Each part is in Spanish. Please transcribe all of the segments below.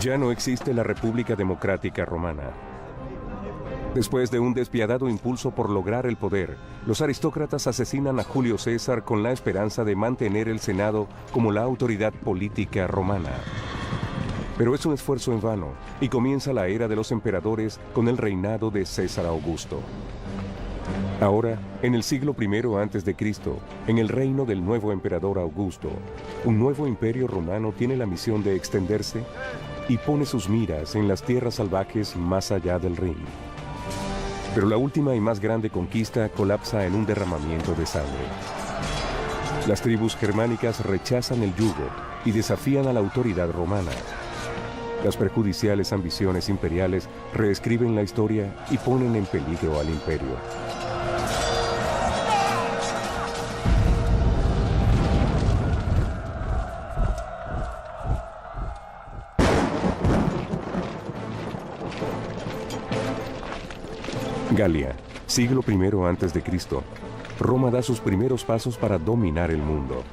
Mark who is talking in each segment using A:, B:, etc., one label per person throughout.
A: Ya no existe la República Democrática Romana. Después de un despiadado impulso por lograr el poder, los aristócratas asesinan a Julio César con la esperanza de mantener el Senado como la autoridad política romana. Pero es un esfuerzo en vano, y comienza la era de los emperadores con el reinado de César Augusto. Ahora, en el siglo I a.C., en el reino del nuevo emperador Augusto, un nuevo imperio romano tiene la misión de extenderse y pone sus miras en las tierras salvajes más allá del Rin. Pero la última y más grande conquista colapsa en un derramamiento de sangre. Las tribus germánicas rechazan el yugo y desafían a la autoridad romana. Las perjudiciales ambiciones imperiales reescriben la historia y ponen en peligro al imperio. Galia, siglo I a.C. Roma da sus primeros pasos para dominar el mundo.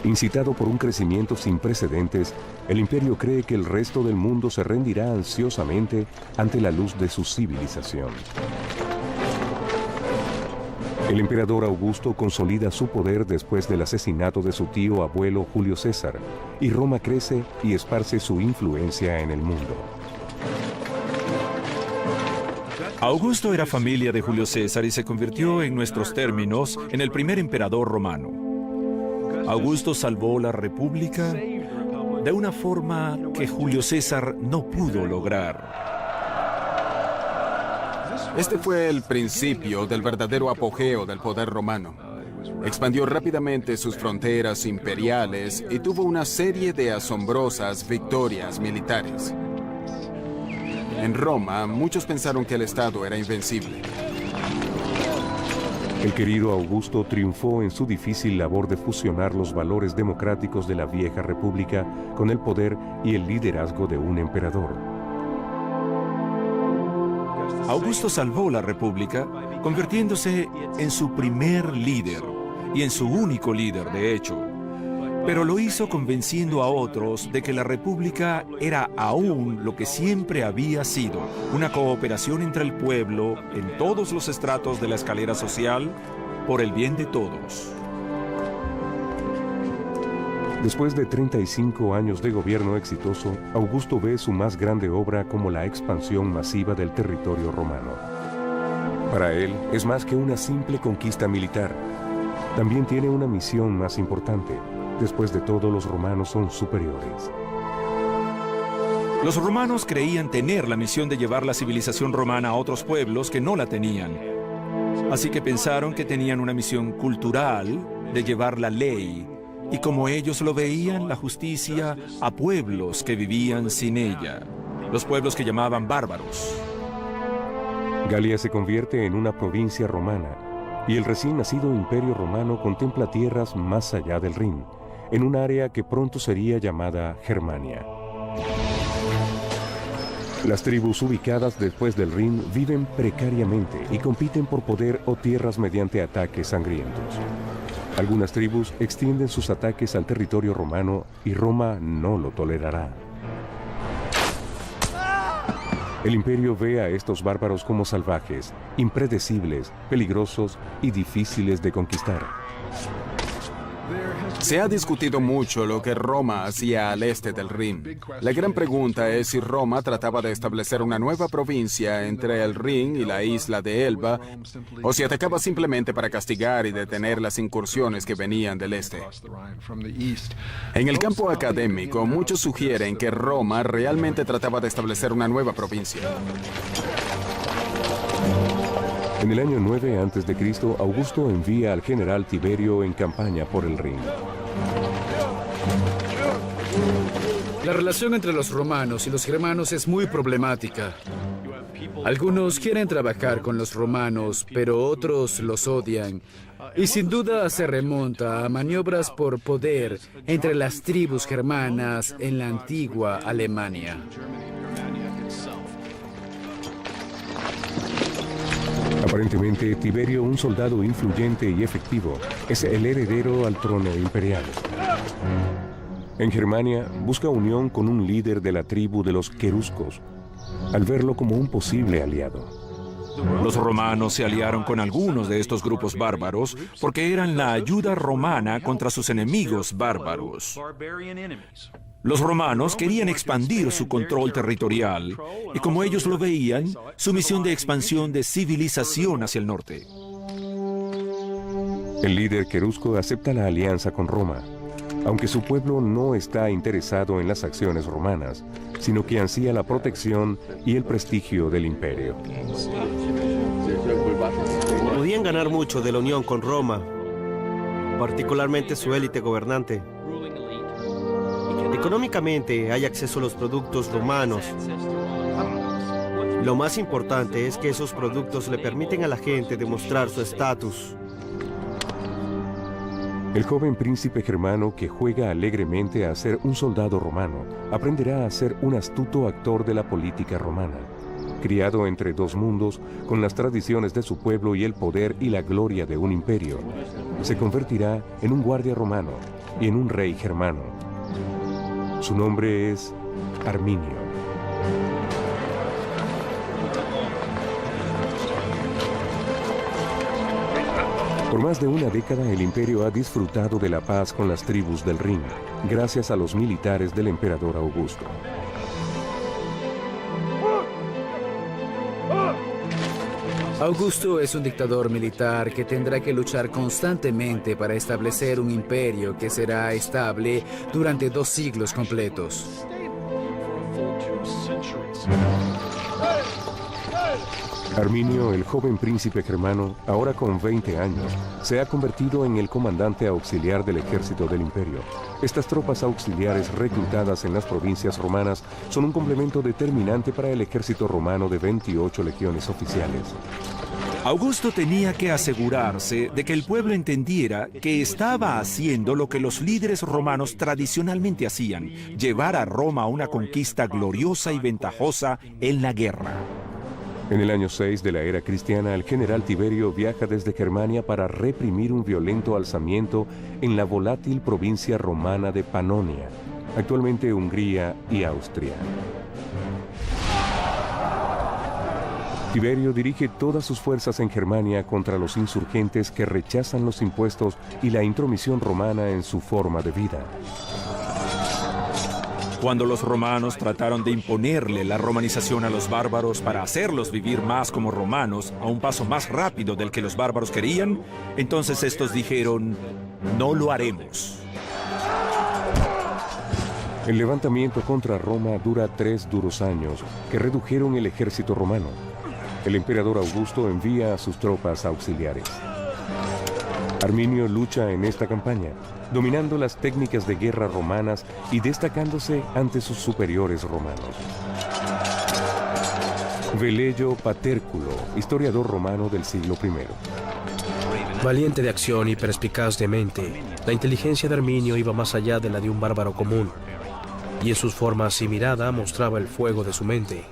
A: Incitado por un crecimiento sin precedentes, el imperio cree que el resto del mundo se rendirá ansiosamente ante la luz de su civilización. El emperador Augusto consolida su poder después del asesinato de su tío abuelo Julio César, y Roma crece y esparce su influencia en el mundo.
B: Augusto era familia de Julio César y se convirtió, en nuestros términos, en el primer emperador romano. Augusto salvó la República de una forma que Julio César no pudo lograr.
C: Este fue el principio del verdadero apogeo del poder romano. Expandió rápidamente sus fronteras imperiales y tuvo una serie de asombrosas victorias militares. En Roma, muchos pensaron que el Estado era invencible.
A: El querido Augusto triunfó en su difícil labor de fusionar los valores democráticos de la vieja república con el poder y el liderazgo de un emperador.
B: Augusto salvó la República, convirtiéndose en su primer líder y en su único líder, de hecho. Pero lo hizo convenciendo a otros de que la República era aún lo que siempre había sido, una cooperación entre el pueblo en todos los estratos de la escalera social por el bien de todos.
A: Después de 35 años de gobierno exitoso, Augusto ve su más grande obra como la expansión masiva del territorio romano. Para él, es más que una simple conquista militar. También tiene una misión más importante. Después de todo, los romanos son superiores.
B: Los romanos creían tener la misión de llevar la civilización romana a otros pueblos que no la tenían. Así que pensaron que tenían una misión cultural de llevar la ley, y como ellos lo veían, la justicia a pueblos que vivían sin ella, los pueblos que llamaban bárbaros.
A: Galia se convierte en una provincia romana, y el recién nacido imperio romano contempla tierras más allá del Rin, en un área que pronto sería llamada Germania. Las tribus ubicadas después del Rin viven precariamente y compiten por poder o tierras mediante ataques sangrientos. Algunas tribus extienden sus ataques al territorio romano y Roma no lo tolerará. El imperio ve a estos bárbaros como salvajes, impredecibles, peligrosos y difíciles de conquistar.
C: Se ha discutido mucho lo que Roma hacía al este del Rin. La gran pregunta es si Roma trataba de establecer una nueva provincia entre el Rin y la isla de Elba, o si atacaba simplemente para castigar y detener las incursiones que venían del este. En el campo académico, muchos sugieren que Roma realmente trataba de establecer una nueva provincia.
A: En el año 9 a.C., Augusto envía al general Tiberio en campaña por el Rin.
D: La relación entre los romanos y los germanos es muy problemática. Algunos quieren trabajar con los romanos, pero otros los odian. Y sin duda se remonta a maniobras por poder entre las tribus germanas en la antigua Alemania.
A: Aparentemente, Tiberio, un soldado influyente y efectivo, es el heredero al trono imperial. En Germania, busca unión con un líder de la tribu de los queruscos, al verlo como un posible aliado.
B: Los romanos se aliaron con algunos de estos grupos bárbaros porque eran la ayuda romana contra sus enemigos bárbaros. Los romanos querían expandir su control territorial y, como ellos lo veían, su misión de expansión de civilización hacia el norte.
A: El líder querusco acepta la alianza con Roma, aunque su pueblo no está interesado en las acciones romanas, sino que ansía la protección y el prestigio del imperio.
E: Podían ganar mucho de la unión con Roma, particularmente su élite gobernante. Económicamente hay acceso a los productos romanos. Lo más importante es que esos productos le permiten a la gente demostrar su estatus.
A: El joven príncipe germano que juega alegremente a ser un soldado romano aprenderá a ser un astuto actor de la política romana. Criado entre dos mundos, con las tradiciones de su pueblo y el poder y la gloria de un imperio, se convertirá en un guardia romano y en un rey germano. Su nombre es Arminio. Por más de una década, el imperio ha disfrutado de la paz con las tribus del Rin, gracias a los militares del emperador Augusto.
D: Augusto es un dictador militar que tendrá que luchar constantemente para establecer un imperio que será estable durante 2 siglos completos.
A: Arminio, el joven príncipe germano, ahora con 20 años, se ha convertido en el comandante auxiliar del ejército del imperio. Estas tropas auxiliares reclutadas en las provincias romanas son un complemento determinante para el ejército romano de 28 legiones oficiales.
B: Augusto tenía que asegurarse de que el pueblo entendiera que estaba haciendo lo que los líderes romanos tradicionalmente hacían: llevar a Roma a una conquista gloriosa y ventajosa en la guerra.
A: En el año 6 de la era cristiana, el general Tiberio viaja desde Germania para reprimir un violento alzamiento en la volátil provincia romana de Panonia, actualmente Hungría y Austria. Tiberio dirige todas sus fuerzas en Germania contra los insurgentes que rechazan los impuestos y la intromisión romana en su forma de vida.
B: Cuando los romanos trataron de imponerle la romanización a los bárbaros para hacerlos vivir más como romanos, a un paso más rápido del que los bárbaros querían, entonces estos dijeron: no lo haremos.
A: El levantamiento contra Roma dura 3 duros años, que redujeron el ejército romano. El emperador Augusto envía a sus tropas auxiliares. Arminio lucha en esta campaña, dominando las técnicas de guerra romanas y destacándose ante sus superiores romanos. Velleio Paterculo, historiador romano del siglo I.
F: Valiente de acción y perspicaz de mente, la inteligencia de Arminio iba más allá de la de un bárbaro común, y en sus formas y mirada mostraba el fuego de su mente.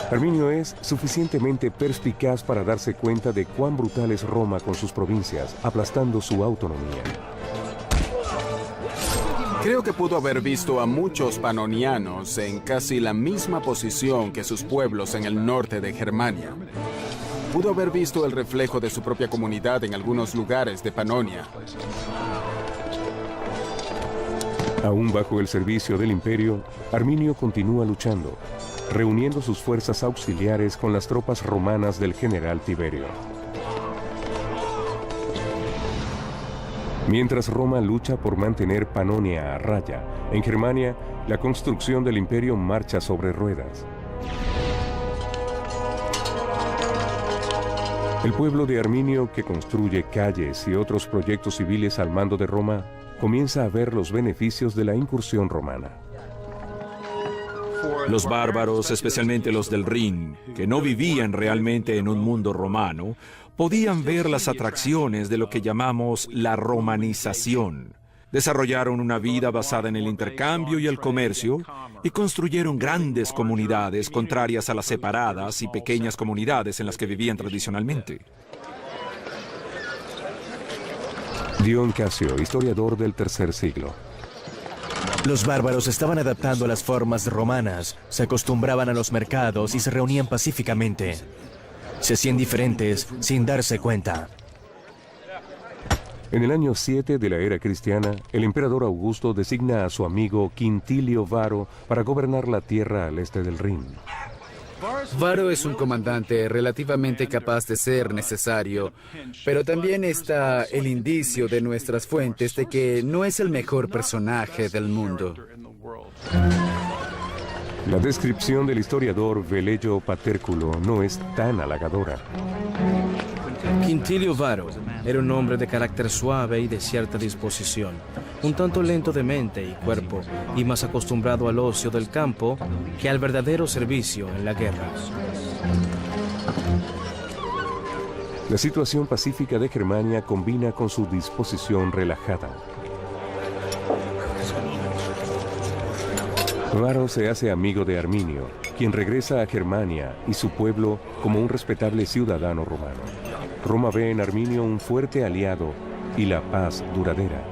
A: Arminio es suficientemente perspicaz para darse cuenta de cuán brutal es Roma con sus provincias, aplastando su autonomía.
C: Creo que pudo haber visto a muchos panonianos en casi la misma posición que sus pueblos en el norte de Germania. Pudo haber visto el reflejo de su propia comunidad en algunos lugares de Panonia.
A: Aún bajo el servicio del imperio, Arminio continúa luchando, reuniendo sus fuerzas auxiliares con las tropas romanas del general Tiberio. Mientras Roma lucha por mantener Panonia a raya, en Germania, la construcción del imperio marcha sobre ruedas. El pueblo de Arminio, que construye calles y otros proyectos civiles al mando de Roma, comienza a ver los beneficios de la incursión romana.
B: Los bárbaros, especialmente los del Rin, que no vivían realmente en un mundo romano, podían ver las atracciones de lo que llamamos la romanización. Desarrollaron una vida basada en el intercambio y el comercio y construyeron grandes comunidades contrarias a las separadas y pequeñas comunidades en las que vivían tradicionalmente.
A: Dion Casio, historiador del tercer siglo.
G: Los bárbaros estaban adaptando las formas romanas, se acostumbraban a los mercados y se reunían pacíficamente. Se hacían diferentes sin darse cuenta.
A: En el año 7 de la era cristiana, el emperador Augusto designa a su amigo Quintilio Varo para gobernar la tierra al este del Rin.
D: Varo es un comandante relativamente capaz de ser necesario, pero también está el indicio de nuestras fuentes de que no es el mejor personaje del mundo.
A: La descripción del historiador Velleio Paterculo no es tan halagadora.
F: Quintilio Varo era un hombre de carácter suave y de cierta disposición, un tanto lento de mente y cuerpo, y más acostumbrado al ocio del campo que al verdadero servicio en la guerra.
A: La situación pacífica de Germania combina con su disposición relajada. Varo se hace amigo de Arminio, quien regresa a Germania y su pueblo como un respetable ciudadano romano. Roma ve en Arminio un fuerte aliado y la paz duradera.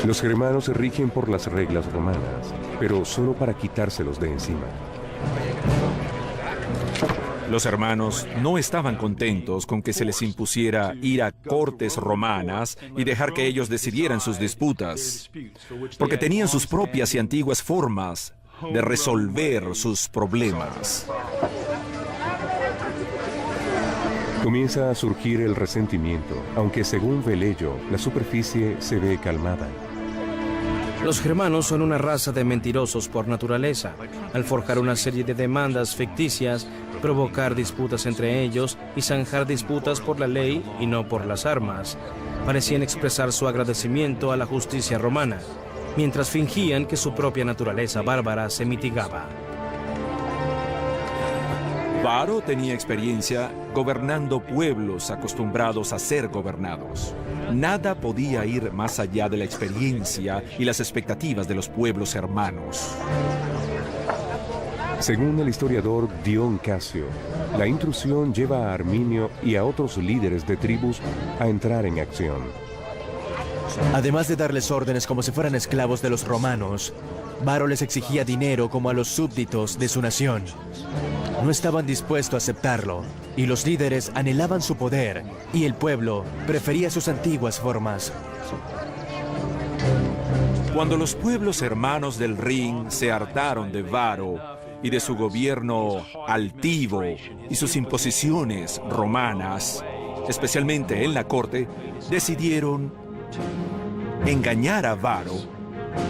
A: Los germanos se rigen por las reglas romanas, pero solo para quitárselos de encima.
B: Los hermanos no estaban contentos con que se les impusiera ir a cortes romanas y dejar que ellos decidieran sus disputas, porque tenían sus propias y antiguas formas de resolver sus problemas.
A: Comienza a surgir el resentimiento, aunque según Velleio, la superficie se ve calmada.
F: Los germanos son una raza de mentirosos por naturaleza. Al forjar una serie de demandas ficticias, provocar disputas entre ellos y zanjar disputas por la ley y no por las armas, parecían expresar su agradecimiento a la justicia romana, mientras fingían que su propia naturaleza bárbara se mitigaba.
B: Varo tenía experiencia gobernando pueblos acostumbrados a ser gobernados. Nada podía ir más allá de la experiencia y las expectativas de los pueblos hermanos.
A: Según el historiador Dion Casio, la intrusión lleva a Arminio y a otros líderes de tribus a entrar en acción.
G: Además de darles órdenes como si fueran esclavos de los romanos, Varo les exigía dinero como a los súbditos de su nación. No estaban dispuestos a aceptarlo, y los líderes anhelaban su poder, y el pueblo prefería sus antiguas formas.
B: Cuando los pueblos hermanos del Rin se hartaron de Varo y de su gobierno altivo y sus imposiciones romanas, especialmente en la corte, decidieron engañar a Varo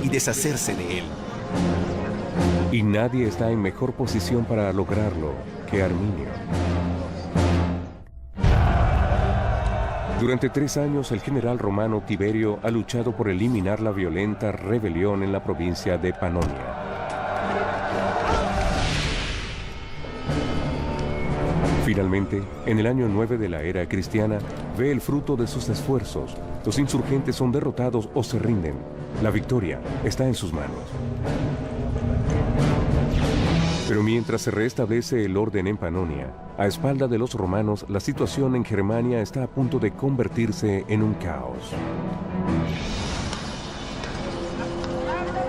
B: y deshacerse de él.
A: Y nadie está en mejor posición para lograrlo que Arminio. Durante 3 años, el general romano Tiberio ha luchado por eliminar la violenta rebelión en la provincia de Panonia. Finalmente, en el año 9 de la era cristiana, ve el fruto de sus esfuerzos. Los insurgentes son derrotados o se rinden. La victoria está en sus manos. Pero mientras se restablece el orden en Panonia, a espalda de los romanos, la situación en Germania está a punto de convertirse en un caos.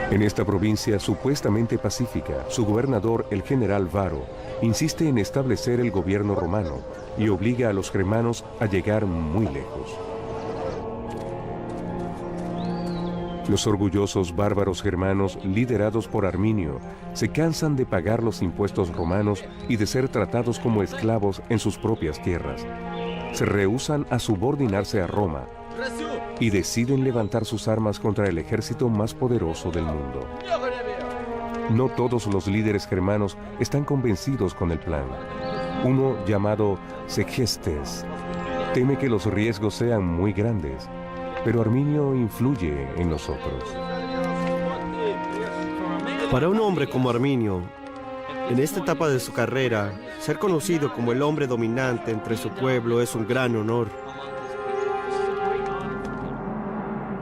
A: En esta provincia supuestamente pacífica, su gobernador, el general Varo, insiste en establecer el gobierno romano y obliga a los germanos a llegar muy lejos. Los orgullosos bárbaros germanos, liderados por Arminio, se cansan de pagar los impuestos romanos y de ser tratados como esclavos en sus propias tierras. Se rehúsan a subordinarse a Roma y deciden levantar sus armas contra el ejército más poderoso del mundo. No todos los líderes germanos están convencidos con el plan. Uno, llamado Segestes, teme que los riesgos sean muy grandes, pero Arminio influye en los otros.
E: Para un hombre como Arminio, en esta etapa de su carrera, ser conocido como el hombre dominante entre su pueblo es un gran honor.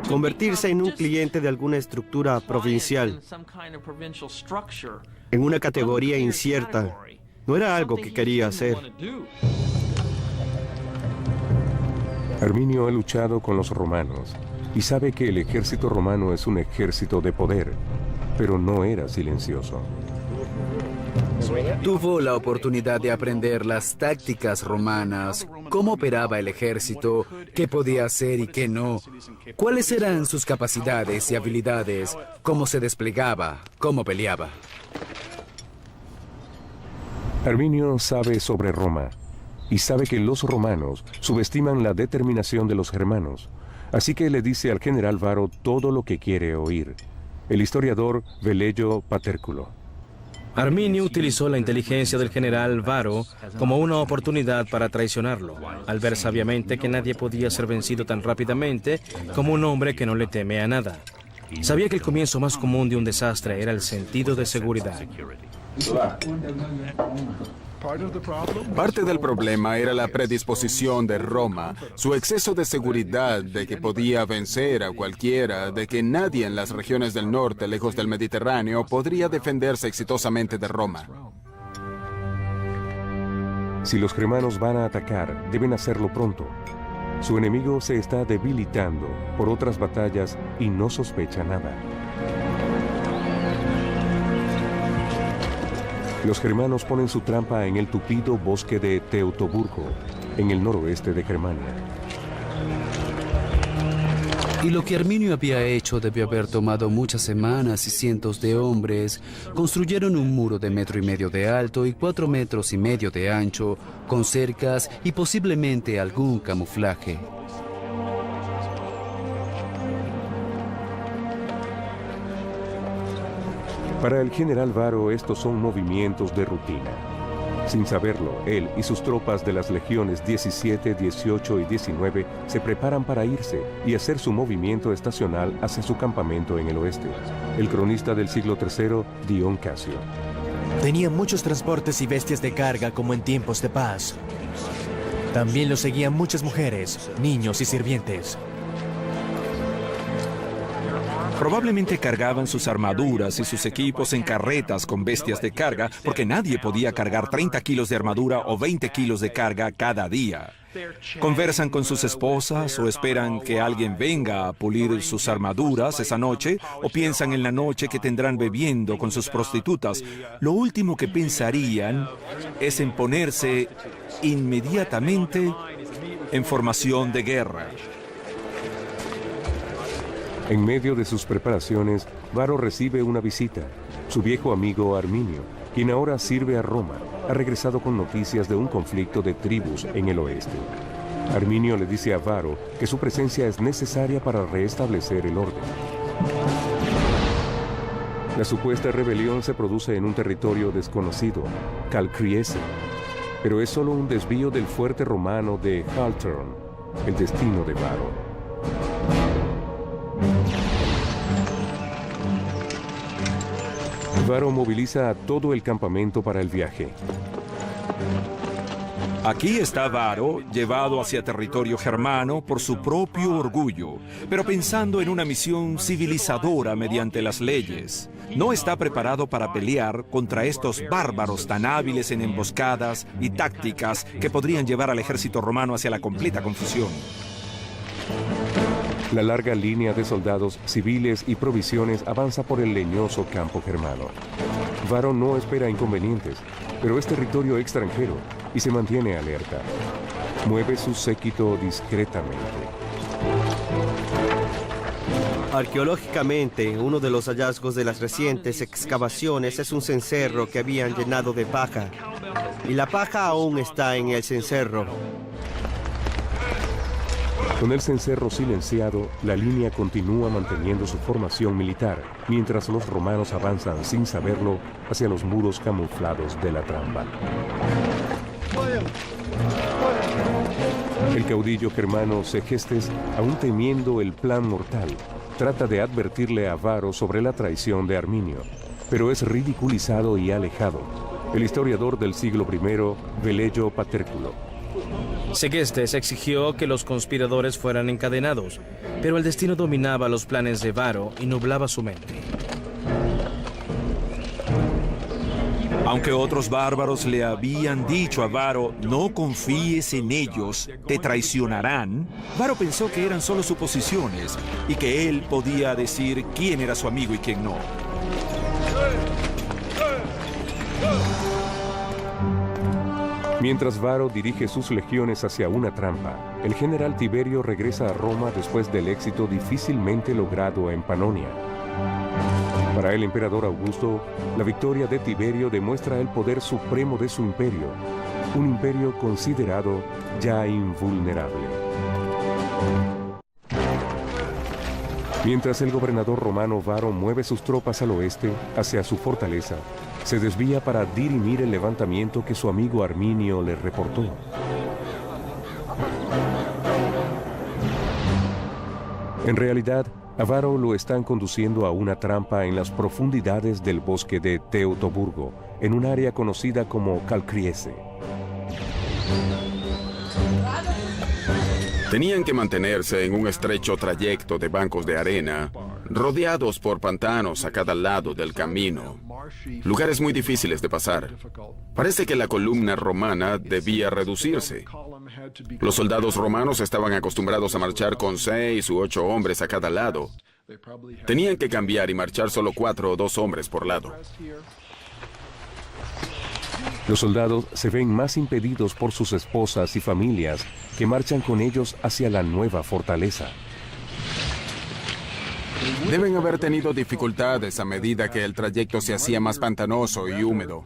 E: Convertirse en un cliente de alguna estructura provincial, en una categoría incierta, no era algo que quería hacer.
A: Arminio ha luchado con los romanos y sabe que el ejército romano es un ejército de poder, pero no era silencioso.
D: Tuvo la oportunidad de aprender las tácticas romanas, cómo operaba el ejército, qué podía hacer y qué no, cuáles eran sus capacidades y habilidades, cómo se desplegaba, cómo peleaba.
A: Arminio sabe sobre Roma y sabe que los romanos subestiman la determinación de los germanos, así que le dice al general Varo todo lo que quiere oír. El historiador Velello Paterculo.
F: Arminio utilizó la inteligencia del general Varo como una oportunidad para traicionarlo, al ver sabiamente que nadie podía ser vencido tan rápidamente como un hombre que no le teme a nada. Sabía que el comienzo más común de un desastre era el sentido de seguridad.
C: Parte del problema era la predisposición de Roma, su exceso de seguridad de que podía vencer a cualquiera, de que nadie en las regiones del norte, lejos del Mediterráneo, podría defenderse exitosamente de Roma.
A: Si los germanos van a atacar, deben hacerlo pronto. Su enemigo se está debilitando por otras batallas y no sospecha nada. Los germanos ponen su trampa en el tupido bosque de Teutoburgo, en el noroeste de Germania.
D: Y lo que Arminio había hecho debió haber tomado muchas semanas y cientos de hombres. Construyeron un muro de 1,5 metros de alto y 4,5 metros de ancho, con cercas y posiblemente algún camuflaje.
A: Para el general Varo, estos son movimientos de rutina. Sin saberlo, él y sus tropas de las legiones 17, 18 y 19 se preparan para irse y hacer su movimiento estacional hacia su campamento en el oeste. El cronista del siglo III, Dion Casio.
G: Tenían muchos transportes y bestias de carga como en tiempos de paz. También los seguían muchas mujeres, niños y sirvientes.
B: Probablemente cargaban sus armaduras y sus equipos en carretas con bestias de carga, porque nadie podía cargar 30 kilos de armadura o 20 kilos de carga cada día. Conversan con sus esposas o esperan que alguien venga a pulir sus armaduras esa noche, o piensan en la noche que tendrán bebiendo con sus prostitutas. Lo último que pensarían es en ponerse inmediatamente en formación de guerra.
A: En medio de sus preparaciones, Varo recibe una visita. Su viejo amigo Arminio, quien ahora sirve a Roma, ha regresado con noticias de un conflicto de tribus en el oeste. Arminio le dice a Varo que su presencia es necesaria para restablecer el orden. La supuesta rebelión se produce en un territorio desconocido, Calcriese, pero es solo un desvío del fuerte romano de Haltern, el destino de Varo. Varo moviliza a todo el campamento para el viaje.
B: Aquí está Varo, llevado hacia territorio germano por su propio orgullo, pero pensando en una misión civilizadora mediante las leyes. No está preparado para pelear contra estos bárbaros tan hábiles en emboscadas y tácticas que podrían llevar al ejército romano hacia la completa confusión.
A: La larga línea de soldados, civiles y provisiones avanza por el leñoso campo germano. Varo no espera inconvenientes, pero es territorio extranjero y se mantiene alerta. Mueve su séquito discretamente.
E: Arqueológicamente, uno de los hallazgos de las recientes excavaciones es un cencerro que habían llenado de paja. Y la paja aún está en el cencerro.
A: Con el cencerro silenciado, la línea continúa manteniendo su formación militar, mientras los romanos avanzan sin saberlo hacia los muros camuflados de la trampa. El caudillo germano Segestes, aún temiendo el plan mortal, trata de advertirle a Varo sobre la traición de Arminio, pero es ridiculizado y alejado. El historiador del siglo I, Velello Paterculo.
F: Segestes exigió que los conspiradores fueran encadenados, pero el destino dominaba los planes de Varo y nublaba su mente.
B: Aunque otros bárbaros le habían dicho a Varo, no confíes en ellos, te traicionarán, Varo pensó que eran solo suposiciones y que él podía decir quién era su amigo y quién no.
A: Mientras Varo dirige sus legiones hacia una trampa, el general Tiberio regresa a Roma después del éxito difícilmente logrado en Panonia. Para el emperador Augusto, la victoria de Tiberio demuestra el poder supremo de su imperio, un imperio considerado ya invulnerable. Mientras el gobernador romano Varo mueve sus tropas al oeste, hacia su fortaleza, se desvía para dirimir el levantamiento que su amigo Arminio le reportó. En realidad, a Varo lo están conduciendo a una trampa en las profundidades del bosque de Teutoburgo, en un área conocida como Calcriese.
C: Tenían que mantenerse en un estrecho trayecto de bancos de arena, rodeados por pantanos a cada lado del camino. Lugares muy difíciles de pasar. Parece que la columna romana debía reducirse. Los soldados romanos estaban acostumbrados a marchar con 6 u 8 hombres a cada lado. Tenían que cambiar y marchar solo 4 o 2 hombres por lado.
A: Los soldados se ven más impedidos por sus esposas y familias que marchan con ellos hacia la nueva fortaleza.
C: Deben haber tenido dificultades a medida que el trayecto se hacía más pantanoso y húmedo.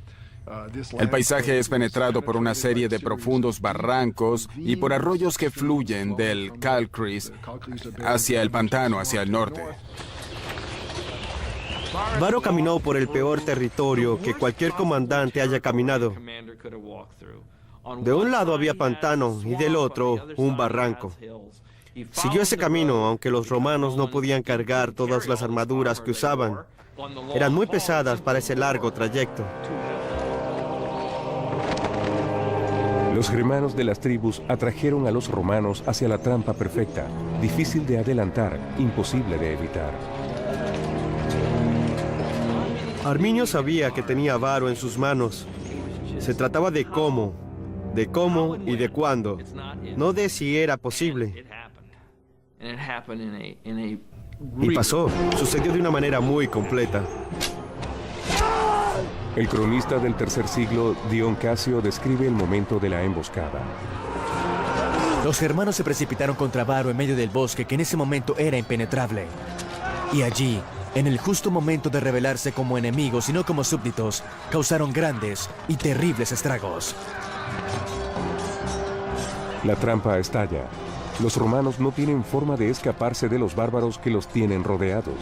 C: El paisaje es penetrado por una serie de profundos barrancos y por arroyos que fluyen del Calcris hacia el pantano hacia el norte.
E: Varo caminó por el peor territorio que cualquier comandante haya caminado. De un lado había pantano y del otro un barranco. Siguió ese camino, aunque los romanos no podían cargar todas las armaduras que usaban. Eran muy pesadas para ese largo trayecto.
A: Los germanos de las tribus atrajeron a los romanos hacia la trampa perfecta, difícil de adelantar, imposible de evitar.
E: Arminio sabía que tenía a Varo en sus manos. Se trataba de cómo y de cuándo, no de si era posible. Y pasó, sucedió de una manera muy completa.
A: El cronista del tercer siglo, Dion Casio, describe el momento de la emboscada.
G: Los germanos se precipitaron contra Varo en medio del bosque, que en ese momento era impenetrable. Y allí, en el justo momento de rebelarse como enemigos y no como súbditos, causaron grandes y terribles estragos.
A: La trampa estalla. Los romanos no tienen forma de escaparse de los bárbaros que los tienen rodeados.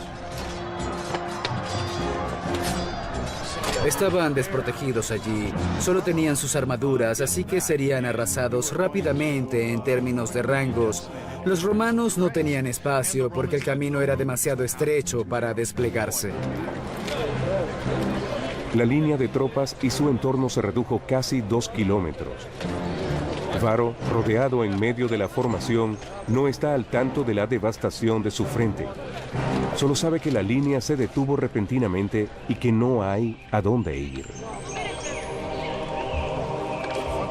D: Estaban desprotegidos allí, solo tenían sus armaduras, así que serían arrasados rápidamente en términos de rangos. Los romanos no tenían espacio porque el camino era demasiado estrecho para desplegarse.
A: La línea de tropas y su entorno se redujo casi 2 kilómetros. Varo, rodeado en medio de la formación, no está al tanto de la devastación de su frente. Solo sabe que la línea se detuvo repentinamente y que no hay a dónde ir.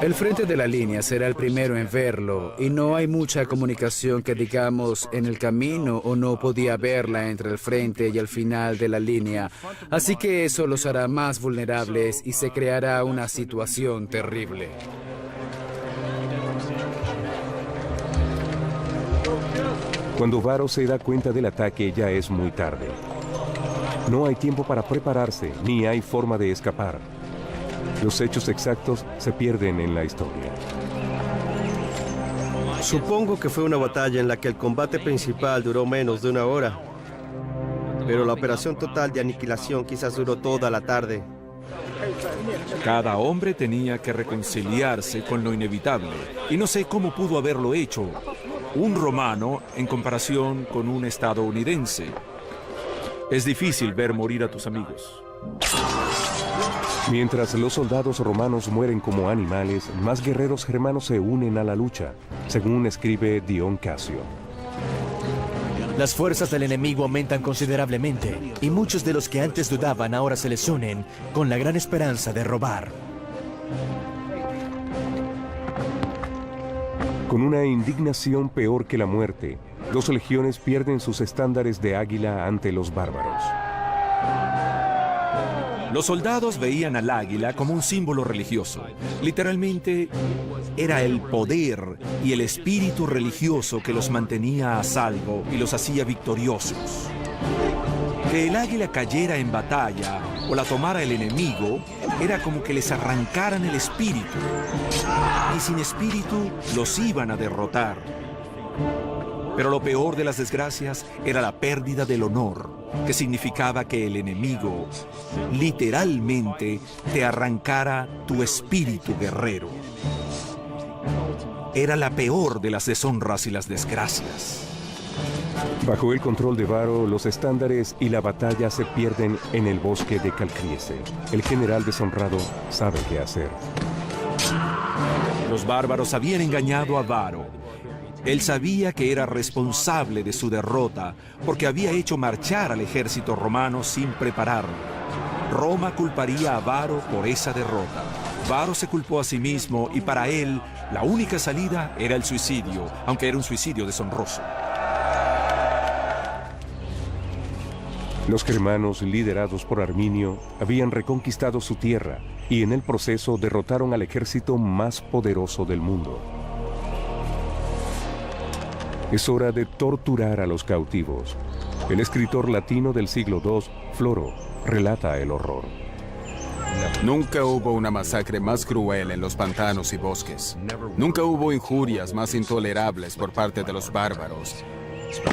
D: El frente de la línea será el primero en verlo, y no hay mucha comunicación que digamos en el camino o no podía verla entre el frente y el final de la línea, así que eso los hará más vulnerables y se creará una situación terrible.
A: Cuando Varo se da cuenta del ataque ya es muy tarde. No hay tiempo para prepararse, ni hay forma de escapar. Los hechos exactos se pierden en la historia.
E: Supongo que fue una batalla en la que el combate principal duró menos de 1 hora. Pero la operación total de aniquilación quizás duró toda la tarde.
B: Cada hombre tenía que reconciliarse con lo inevitable, y no sé cómo pudo haberlo hecho un romano en comparación con un estadounidense. Es difícil ver morir a tus amigos.
A: Mientras los soldados romanos mueren como animales, más guerreros germanos se unen a la lucha, según escribe Dion Casio.
G: Las fuerzas del enemigo aumentan considerablemente, y muchos de los que antes dudaban ahora se les unen con la gran esperanza de robar.
A: Con una indignación peor que la muerte, 2 legiones pierden sus estándares de águila ante los bárbaros.
B: Los soldados veían al águila como un símbolo religioso. Literalmente, era el poder y el espíritu religioso que los mantenía a salvo y los hacía victoriosos. Que el águila cayera en batalla o la tomara el enemigo era como que les arrancaran el espíritu. Y sin espíritu los iban a derrotar. Pero lo peor de las desgracias era la pérdida del honor, que significaba que el enemigo literalmente te arrancara tu espíritu guerrero. Era la peor de las deshonras y las desgracias.
A: Bajo el control de Varo, los estándares y la batalla se pierden en el bosque de Calcriese. El general deshonrado sabe qué hacer.
B: Los bárbaros habían engañado a Varo. Él sabía que era responsable de su derrota porque había hecho marchar al ejército romano sin prepararlo. Roma culparía a Varo por esa derrota. Varo se culpó a sí mismo y para él la única salida era el suicidio, aunque era un suicidio deshonroso.
A: Los germanos, liderados por Arminio, habían reconquistado su tierra y en el proceso derrotaron al ejército más poderoso del mundo. Es hora de torturar a los cautivos. El escritor latino del siglo II, Floro, relata el horror.
C: Nunca hubo una masacre más cruel en los pantanos y bosques. Nunca hubo injurias más intolerables por parte de los bárbaros,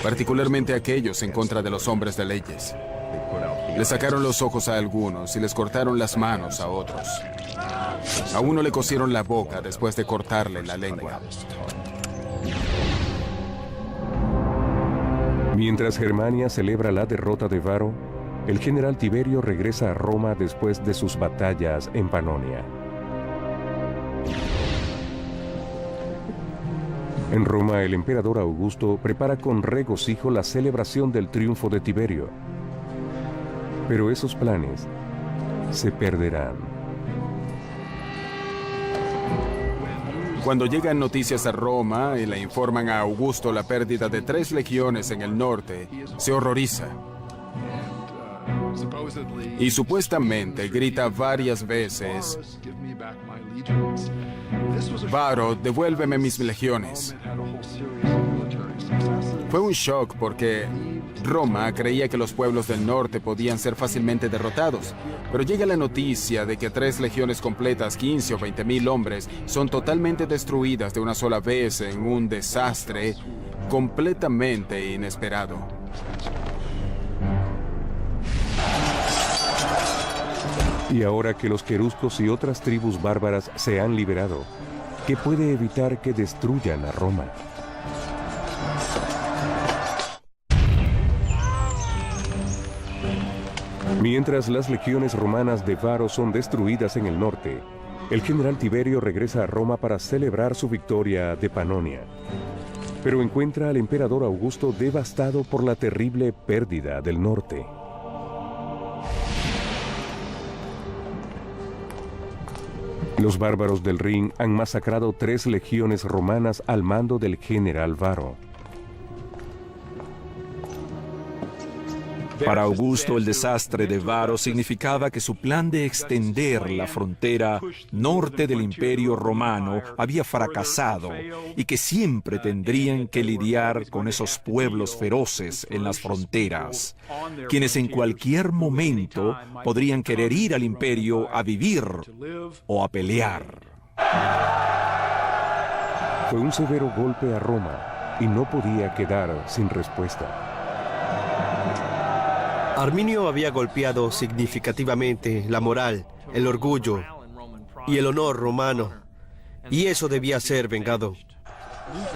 C: particularmente aquellos en contra de los hombres de leyes. Les sacaron los ojos a algunos y les cortaron las manos a otros. A uno le cosieron la boca después de cortarle la lengua.
A: Mientras Germania celebra la derrota de Varo, el general Tiberio regresa a Roma después de sus batallas en Panonia. En Roma, el emperador Augusto prepara con regocijo la celebración del triunfo de Tiberio. Pero esos planes se perderán.
C: Cuando llegan noticias a Roma y le informan a Augusto la pérdida de 3 legiones en el norte, se horroriza. Y supuestamente grita varias veces: Varo, devuélveme mis legiones. Fue un shock porque Roma creía que los pueblos del norte podían ser fácilmente derrotados, pero llega la noticia de que 3 legiones completas, 15 o 20,000 hombres, son totalmente destruidas de una sola vez en un desastre completamente inesperado.
A: Y ahora que los queruscos y otras tribus bárbaras se han liberado, ¿qué puede evitar que destruyan a Roma? Mientras las legiones romanas de Varo son destruidas en el norte, el general Tiberio regresa a Roma para celebrar su victoria de Panonia. Pero encuentra al emperador Augusto devastado por la terrible pérdida del norte. Los bárbaros del Rin han masacrado 3 legiones romanas al mando del general Varo.
B: Para Augusto, el desastre de Varo significaba que su plan de extender la frontera norte del Imperio Romano había fracasado y que siempre tendrían que lidiar con esos pueblos feroces en las fronteras, quienes en cualquier momento podrían querer ir al imperio a vivir o a pelear.
A: Fue un severo golpe a Roma y no podía quedar sin respuesta.
E: Arminio había golpeado significativamente la moral, el orgullo y el honor romano, y eso debía ser vengado.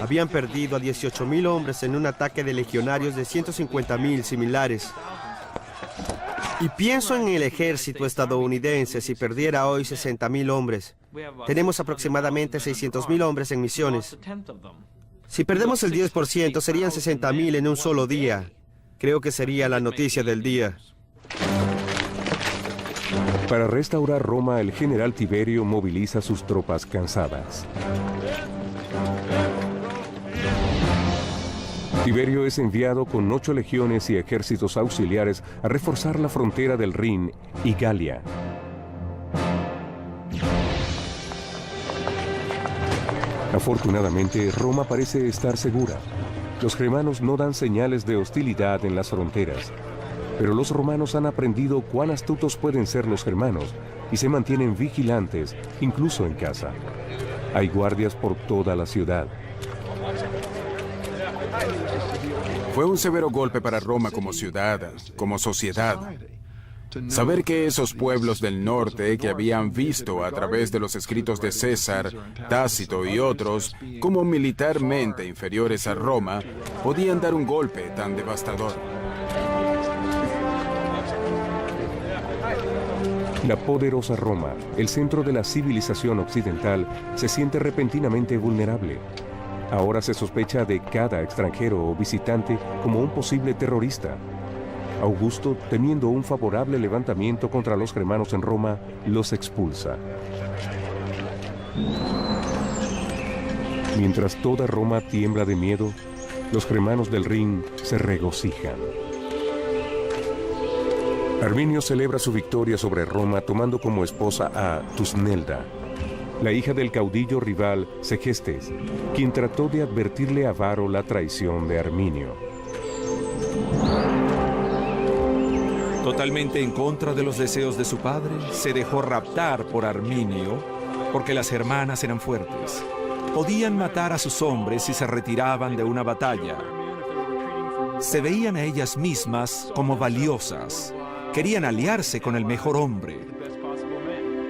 E: Habían perdido a 18,000 hombres en un ataque de legionarios de 150,000 similares. Y pienso en el ejército estadounidense si perdiera hoy 60,000 hombres. Tenemos aproximadamente 600,000 hombres en misiones. Si perdemos el 10%, serían 60.000 en un solo día. Creo que sería la noticia del día.
A: Para restaurar Roma, el general Tiberio moviliza sus tropas cansadas. Tiberio es enviado con 8 legiones y ejércitos auxiliares a reforzar la frontera del Rin y Galia. Afortunadamente, Roma parece estar segura. Los germanos no dan señales de hostilidad en las fronteras, pero los romanos han aprendido cuán astutos pueden ser los germanos y se mantienen vigilantes, incluso en casa. Hay guardias por toda la ciudad.
C: Fue un severo golpe para Roma como ciudad, como sociedad. Saber que esos pueblos del norte que habían visto a través de los escritos de César, Tácito y otros como militarmente inferiores a Roma, podían dar un golpe tan devastador.
A: La poderosa Roma, el centro de la civilización occidental, se siente repentinamente vulnerable. Ahora se sospecha de cada extranjero o visitante como un posible terrorista. Augusto, temiendo un favorable levantamiento contra los germanos en Roma, los expulsa. Mientras toda Roma tiembla de miedo, los germanos del Rin se regocijan. Arminio celebra su victoria sobre Roma tomando como esposa a Tusnelda, la hija del caudillo rival Segestes, quien trató de advertirle a Varo la traición de Arminio.
B: Totalmente en contra de los deseos de su padre, se dejó raptar por Arminio porque las hermanas eran fuertes. Podían matar a sus hombres si se retiraban de una batalla. Se veían a ellas mismas como valiosas. Querían aliarse con el mejor hombre.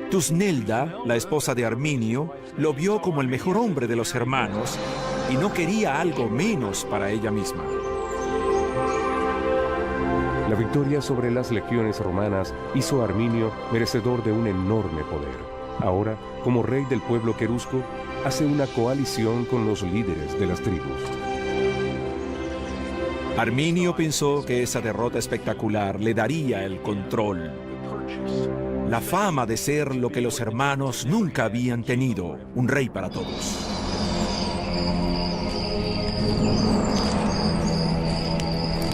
B: Tusnelda, la esposa de Arminio, lo vio como el mejor hombre de los hermanos y no quería algo menos para ella misma.
A: La victoria sobre las legiones romanas hizo a Arminio merecedor de un enorme poder. Ahora, como rey del pueblo querusco, hace una coalición con los líderes de las tribus.
B: Arminio pensó que esa derrota espectacular le daría el control. La fama de ser lo que los hermanos nunca habían tenido, un rey para todos.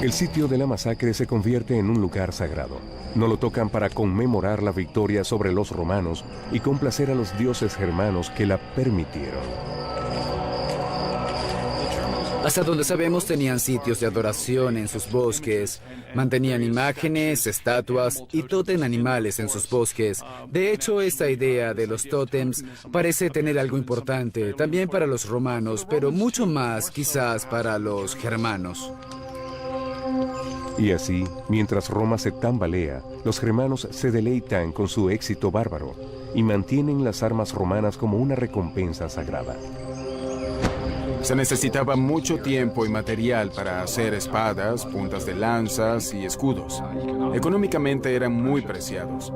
A: El sitio de la masacre se convierte en un lugar sagrado. No lo tocan para conmemorar la victoria sobre los romanos y complacer a los dioses germanos que la permitieron.
D: Hasta donde sabemos tenían sitios de adoración en sus bosques, mantenían imágenes, estatuas y tótem animales en sus bosques. De hecho, esta idea de los tótems parece tener algo importante también para los romanos, pero mucho más quizás para los germanos.
A: Y así, mientras Roma se tambalea, los germanos se deleitan con su éxito bárbaro y mantienen las armas romanas como una recompensa sagrada.
C: Se necesitaba mucho tiempo y material para hacer espadas, puntas de lanzas y escudos. Económicamente eran muy preciados,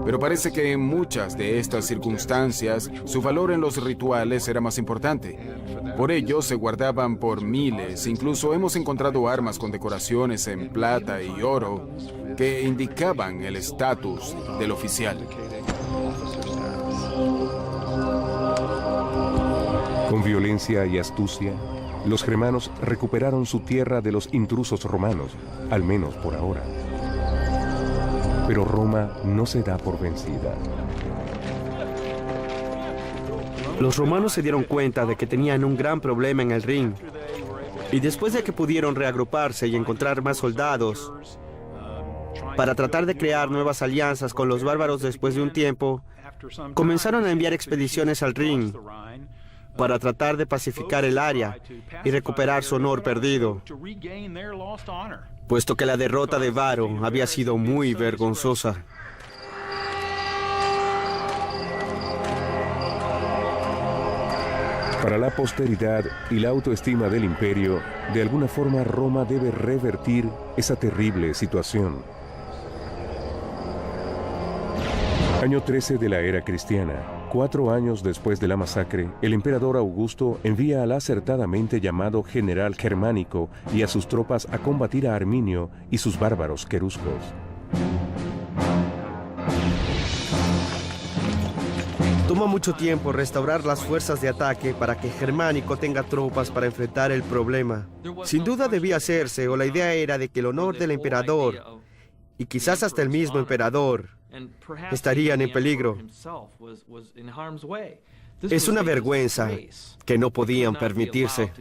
C: pero parece que en muchas de estas circunstancias su valor en los rituales era más importante. Por ello se guardaban por miles, incluso hemos encontrado armas con decoraciones en plata y oro que indicaban el estatus del oficial.
A: Con violencia y astucia, los germanos recuperaron su tierra de los intrusos romanos, al menos por ahora. Pero Roma no se da por vencida.
E: Los romanos se dieron cuenta de que tenían un gran problema en el Rin. Y después de que pudieron reagruparse y encontrar más soldados, para tratar de crear nuevas alianzas con los bárbaros después de un tiempo, comenzaron a enviar expediciones al Rin para tratar de pacificar el área y recuperar su honor perdido, puesto que la derrota de Varo había sido muy vergonzosa.
A: Para la posteridad y la autoestima del imperio, de alguna forma Roma debe revertir esa terrible situación. Año 13 de la era cristiana. 4 años después de la masacre, el emperador Augusto envía al acertadamente llamado general germánico y a sus tropas a combatir a Arminio y sus bárbaros queruscos.
E: Toma mucho tiempo restaurar las fuerzas de ataque para que Germánico tenga tropas para enfrentar el problema. Sin duda debía hacerse, o la idea era de que el honor del emperador, y quizás hasta el mismo emperador, estarían en peligro. Es una vergüenza que no podían permitirse.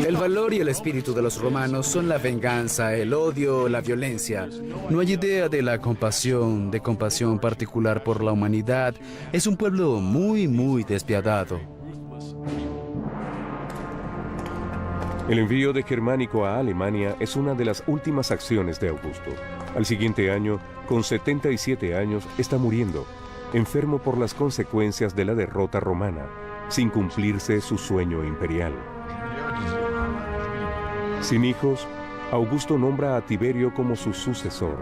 D: El valor y el espíritu de los romanos son la venganza, el odio, la violencia. No hay idea de la compasión, de compasión particular por la humanidad. Es un pueblo muy despiadado.
A: El envío de Germánico a Alemania es una de las últimas acciones de Augusto. Al siguiente año, con 77 años, está muriendo, enfermo por las consecuencias de la derrota romana, sin cumplirse su sueño imperial. Sin hijos, Augusto nombra a Tiberio como su sucesor.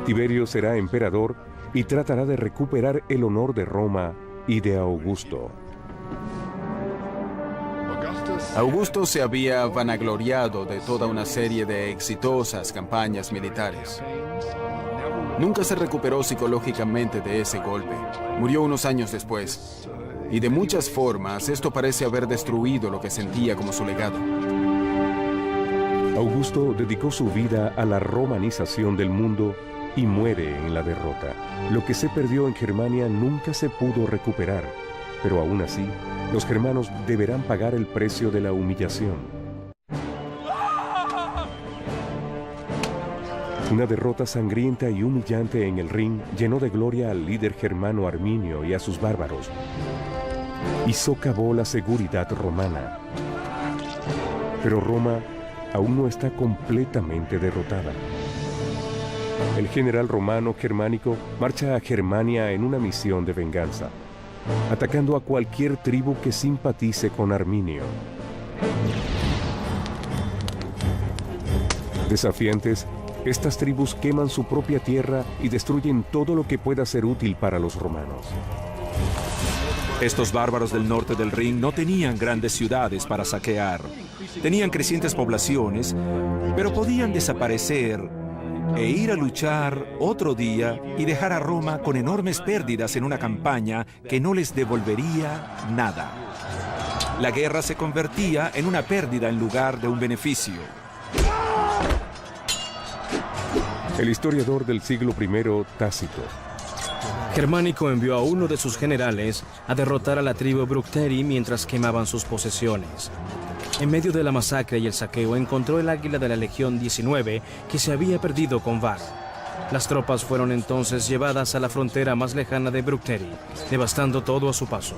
A: Tiberio será emperador y tratará de recuperar el honor de Roma y de Augusto.
C: Augusto se había vanagloriado de toda una serie de exitosas campañas militares. Nunca se recuperó psicológicamente de ese golpe. Murió unos años después. Y de muchas formas, esto parece haber destruido lo que sentía como su legado.
A: Augusto dedicó su vida a la romanización del mundo y muere en la derrota. Lo que se perdió en Germania nunca se pudo recuperar, pero aún así, los germanos deberán pagar el precio de la humillación. Una derrota sangrienta y humillante en el Rin llenó de gloria al líder germano Arminio y a sus bárbaros, y socavó la seguridad romana. Pero Roma aún no está completamente derrotada. El general romano Germánico marcha a Germania en una misión de venganza, atacando a cualquier tribu que simpatice con Arminio. Desafiantes, estas tribus queman su propia tierra y destruyen todo lo que pueda ser útil para los romanos.
B: Estos bárbaros del norte del Rin no tenían grandes ciudades para saquear. Tenían crecientes poblaciones, pero podían desaparecer e ir a luchar otro día y dejar a Roma con enormes pérdidas en una campaña que no les devolvería nada. La guerra se convertía en una pérdida en lugar de un beneficio.
A: El historiador del siglo I, Tácito.
F: Germánico envió a uno de sus generales a derrotar a la tribu Bructeri mientras quemaban sus posesiones. En medio de la masacre y el saqueo encontró el águila de la Legión 19 que se había perdido con Varo. Las tropas fueron entonces llevadas a la frontera más lejana de Bructeri, devastando todo a su paso.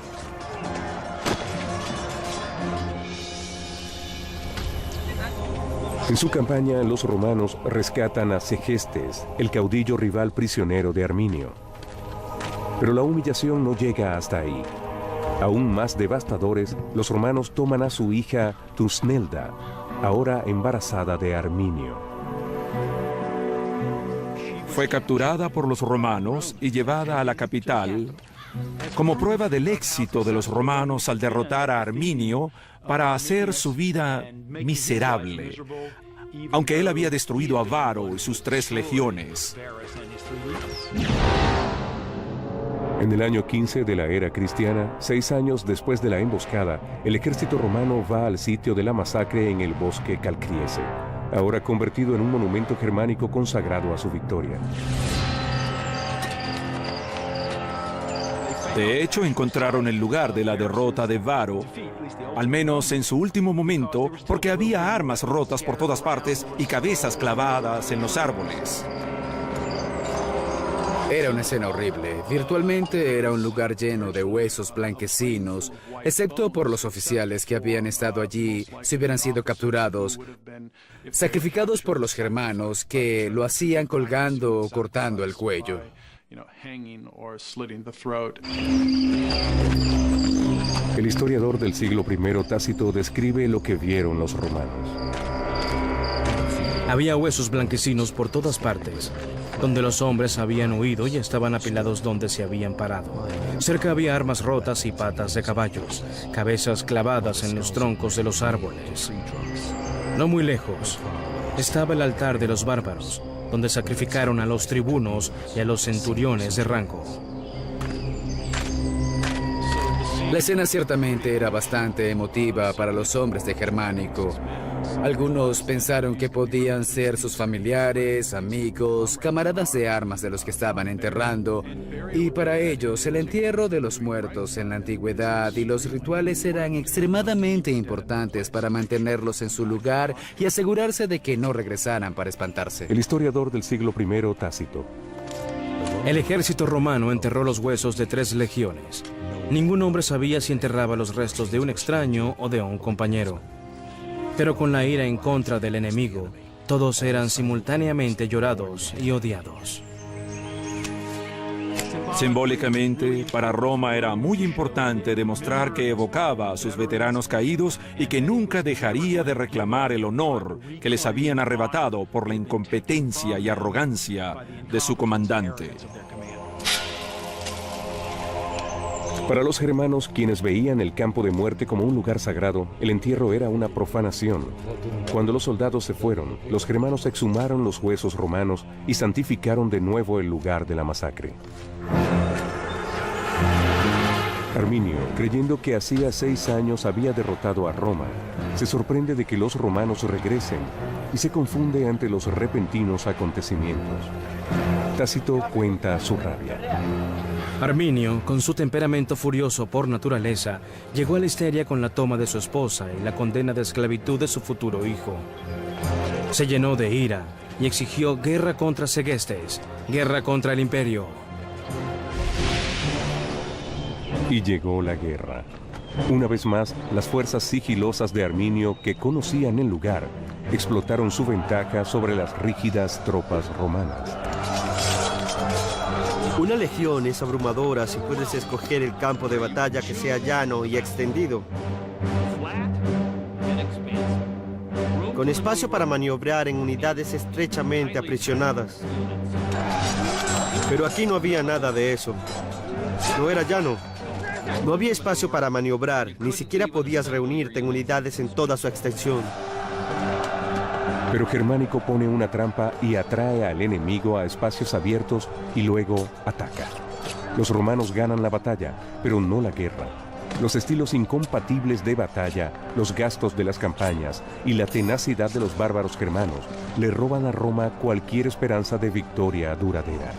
A: En su campaña, los romanos rescatan a Segestes, el caudillo rival prisionero de Arminio. Pero la humillación no llega hasta ahí. Aún más devastadores, los romanos toman a su hija Tusnelda, ahora embarazada de Arminio.
B: Fue capturada por los romanos y llevada a la capital como prueba del éxito de los romanos al derrotar a Arminio para hacer su vida miserable, aunque él había destruido a Varo y sus 3 legiones.
A: En el año 15 de la era cristiana, 6 años después de la emboscada, el ejército romano va al sitio de la masacre en el bosque Calcriese, ahora convertido en un monumento germánico consagrado a su victoria.
B: De hecho, encontraron el lugar de la derrota de Varo, al menos en su último momento, porque había armas rotas por todas partes y cabezas clavadas en los árboles.
D: Era una escena horrible. Virtualmente era un lugar lleno de huesos blanquecinos, excepto por los oficiales que habían estado allí si hubieran sido capturados, sacrificados por los germanos que lo hacían colgando o cortando el cuello.
A: El historiador del siglo I, Tácito, describe lo que vieron los romanos.
F: Había huesos blanquecinos por todas partes. donde los hombres habían huido y estaban apilados donde se habían parado. Cerca había armas rotas y patas de caballos, cabezas clavadas en los troncos de los árboles. No muy lejos estaba el altar de los bárbaros, donde sacrificaron a los tribunos y a los centuriones de rango.
D: La escena ciertamente era bastante emotiva para los hombres de Germánico. Algunos pensaron que podían ser sus familiares, amigos, camaradas de armas de los que estaban enterrando, y para ellos el entierro de los muertos en la antigüedad y los rituales eran extremadamente importantes para mantenerlos en su lugar y asegurarse de que no regresaran para espantarse.
A: El historiador del siglo I, Tácito.
F: El ejército romano enterró los huesos de 3 legiones. Ningún hombre sabía si enterraba los restos de un extraño o de un compañero. Pero con la ira en contra del enemigo, todos eran simultáneamente llorados y odiados.
B: Simbólicamente, para Roma era muy importante demostrar que evocaba a sus veteranos caídos y que nunca dejaría de reclamar el honor que les habían arrebatado por la incompetencia y arrogancia de su comandante.
A: Para los germanos, quienes veían el campo de muerte como un lugar sagrado, el entierro era una profanación. Cuando los soldados se fueron, los germanos exhumaron los huesos romanos y santificaron de nuevo el lugar de la masacre. Arminio, creyendo que hacía 6 años había derrotado a Roma, se sorprende de que los romanos regresen y se confunde ante los repentinos acontecimientos. Tácito cuenta su rabia.
F: Arminio, con su temperamento furioso por naturaleza, llegó a la histeria con la toma de su esposa y la condena de esclavitud de su futuro hijo. Se llenó de ira y exigió guerra contra Segestes, guerra contra el imperio.
A: Y llegó la guerra. Una vez más, las fuerzas sigilosas de Arminio, que conocían el lugar, explotaron su ventaja sobre las rígidas tropas romanas.
E: Una legión es abrumadora si puedes escoger el campo de batalla que sea llano y extendido, con espacio para maniobrar en unidades estrechamente aprisionadas. Pero aquí no había nada de eso. No era llano. No había espacio para maniobrar, ni siquiera podías reunirte en unidades en toda su extensión.
A: Pero Germánico pone una trampa y atrae al enemigo a espacios abiertos y luego ataca. Los romanos ganan la batalla, pero no la guerra. Los estilos incompatibles de batalla, los gastos de las campañas y la tenacidad de los bárbaros germanos le roban a Roma cualquier esperanza de victoria duradera.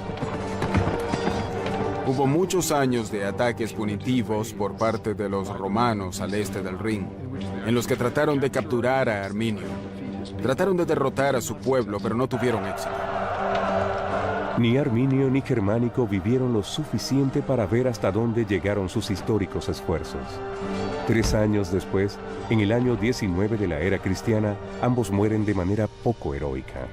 C: Hubo muchos años de ataques punitivos por parte de los romanos al este del Rin, en los que trataron de capturar a Arminio. Trataron de derrotar a su pueblo, pero no tuvieron éxito.
A: Ni Arminio ni Germánico vivieron lo suficiente para ver hasta dónde llegaron sus históricos esfuerzos. 3 años después, en el año 19 de la era cristiana, ambos mueren de manera poco heroica.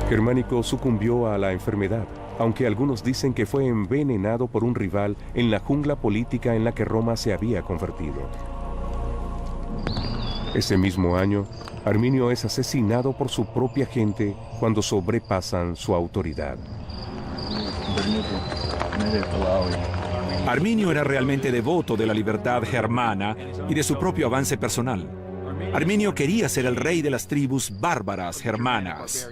A: Germánico sucumbió a la enfermedad, aunque algunos dicen que fue envenenado por un rival en la jungla política en la que Roma se había convertido. Ese mismo año, Arminio es asesinado por su propia gente cuando sobrepasan su autoridad.
B: Arminio era realmente devoto de la libertad germana y de su propio avance personal. Arminio quería ser el rey de las tribus bárbaras germanas.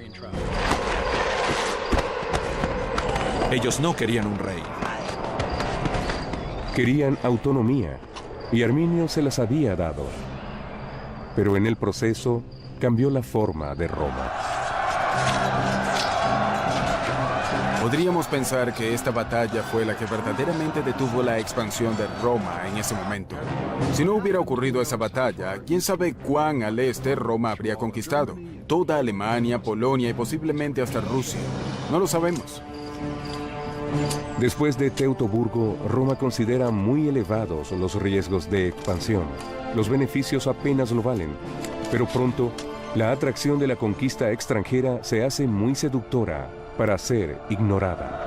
B: Ellos no querían un rey.
A: Querían autonomía, y Arminio se las había dado. Pero en el proceso cambió la forma de Roma.
C: Podríamos pensar que esta batalla fue la que verdaderamente detuvo la expansión de Roma en ese momento. Si no hubiera ocurrido esa batalla, quién sabe cuán al este Roma habría conquistado. Toda Alemania, Polonia y posiblemente hasta Rusia. No lo sabemos.
A: Después de Teutoburgo, Roma considera muy elevados los riesgos de expansión. Los beneficios apenas lo valen, pero pronto la atracción de la conquista extranjera se hace muy seductora para ser ignorada.